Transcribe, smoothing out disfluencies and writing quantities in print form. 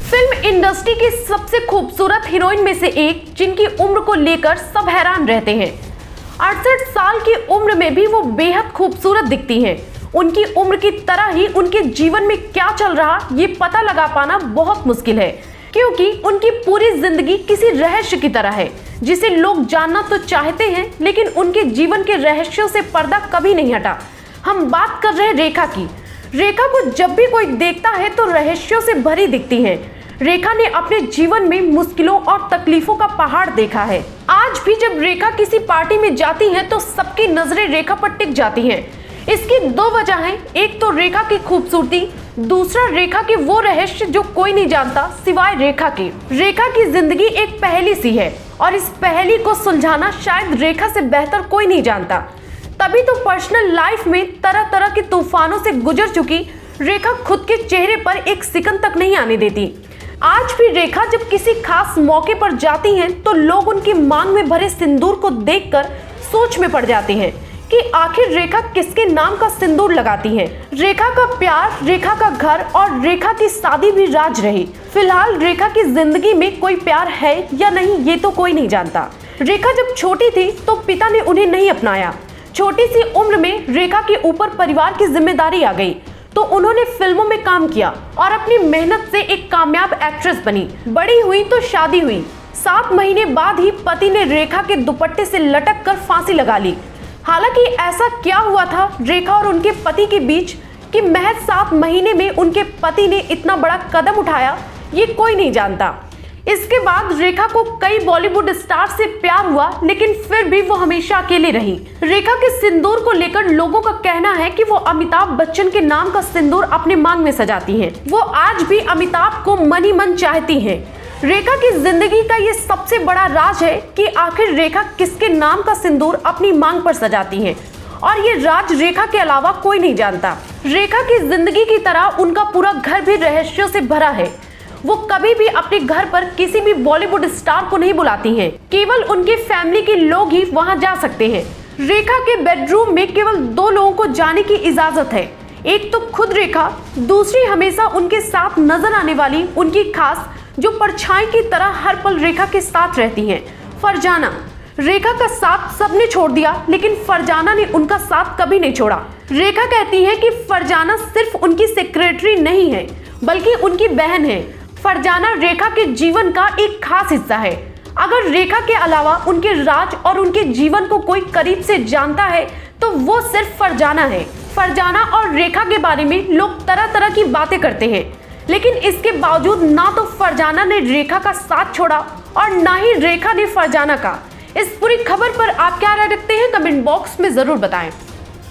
Film industry की सबसे खूबसूरत हीरोइन में से एक, जिनकी उम्र को लेकर सब हैरान रहते हैं। 68 साल की उम्र में भी वो बेहद खूबसूरत दिखती हैं। उनकी उम्र की तरह ही उनके जीवन में क्या चल रहा ये पता लगा पाना बहुत मुश्किल है, क्योंकि उनकी पूरी जिंदगी किसी रहस्य की तरह है जिसे लोग जानना तो चाहते हैं, लेकिन उनके जीवन के रहस्यों से पर्दा कभी नहीं हटा। हम बात कर रहे हैं रेखा की। रेखा को जब भी कोई देखता है तो रहस्यों से भरी दिखती हैं। रेखा ने अपने जीवन में मुश्किलों और तकलीफों का पहाड़ देखा है। आज भी जब रेखा किसी पार्टी में जाती हैं तो सबकी नजरें रेखा पर टिक जाती हैं। इसकी दो वजह हैं, एक तो रेखा की खूबसूरती, दूसरा रेखा के वो रहस्य जो कोई नहीं जानता सिवाय रेखा के। रेखा की जिंदगी एक पहेली सी है और इस पहेली को सुलझाना शायद रेखा से बेहतर कोई नहीं जानता। तभी तो पर्सनल लाइफ में तरह तरह के तूफानों से गुजर चुकी रेखा खुद के चेहरे पर एक सिकन तक नहीं आने देती। आज भी रेखा जब किसी खास मौके पर जाती हैं तो लोग उनकी मांग में भरे सिंदूर को देखकर सोच में पड़ जाते हैं कि आखिर रेखा किसके नाम का सिंदूर लगाती हैं। रेखा का प्यार, रेखा का घर और रेखा की शादी भी राज रही। फिलहाल रेखा की जिंदगी में कोई प्यार है या नहीं ये तो कोई नहीं जानता। रेखा जब छोटी थी तो पिता ने उन्हें नहीं अपनाया। छोटी सी उम्र में रेखा के ऊपर परिवार की जिम्मेदारी आ गई तो उन्होंने फिल्मों में काम किया और अपनी मेहनत से एक कामयाब एक्ट्रेस बनी। बड़ी हुई तो शादी हुई। 7 महीने बाद ही पति ने रेखा के दुपट्टे से लटक कर फांसी लगा ली। हालांकि ऐसा क्या हुआ था रेखा और उनके पति के बीच कि महज 7 महीने में उनके पति ने इतना बड़ा कदम उठाया, ये कोई नहीं जानता। इसके बाद रेखा को कई बॉलीवुड स्टार से प्यार हुआ, लेकिन फिर भी वो हमेशा अकेली रही। रेखा के सिंदूर को लेकर लोगों का कहना है कि वो अमिताभ बच्चन के नाम का सिंदूर अपने मांग में सजाती हैं। वो आज भी अमिताभ को मन ही मन चाहती हैं। रेखा की जिंदगी का ये सबसे बड़ा राज है कि आखिर रेखा किसके नाम का सिंदूर अपनी मांग पर सजाती हैं, और ये राज रेखा के अलावा कोई नहीं जानता। रेखा की जिंदगी की तरह उनका पूरा घर भी रहस्यों से भरा है। वो कभी भी अपने घर पर किसी भी बॉलीवुड स्टार को नहीं बुलाती हैं, केवल उनके फैमिली के लोग ही वहां जा सकते हैं। रेखा के बेडरूम में केवल 2 लोगों को जाने की इजाजत है, एक तो खुद रेखा, दूसरी हमेशा उनके साथ नजर आने वाली उनकी खास जो परछाई की तरह हर पल रेखा के साथ रहती हैं, फरजाना। रेखा का साथ सबने छोड़ दिया, लेकिन फरजाना ने उनका साथ कभी नहीं छोड़ा। रेखा कहती है कि फरजाना सिर्फ उनकी सेक्रेटरी नहीं है बल्कि उनकी बहन है। फरजाना रेखा के जीवन का एक खास हिस्सा है। अगर रेखा के अलावा उनके राज और उनके जीवन को कोई करीब से जानता है तो वो सिर्फ फरजाना है। फरजाना और रेखा के बारे में लोग तरह तरह की बातें करते हैं, लेकिन इसके बावजूद ना तो फरजाना ने रेखा का साथ छोड़ा और ना ही रेखा ने फरजाना का। इस पूरी खबर पर आप क्या राय रखते हैं, कमेंट बॉक्स में जरूर बताएं।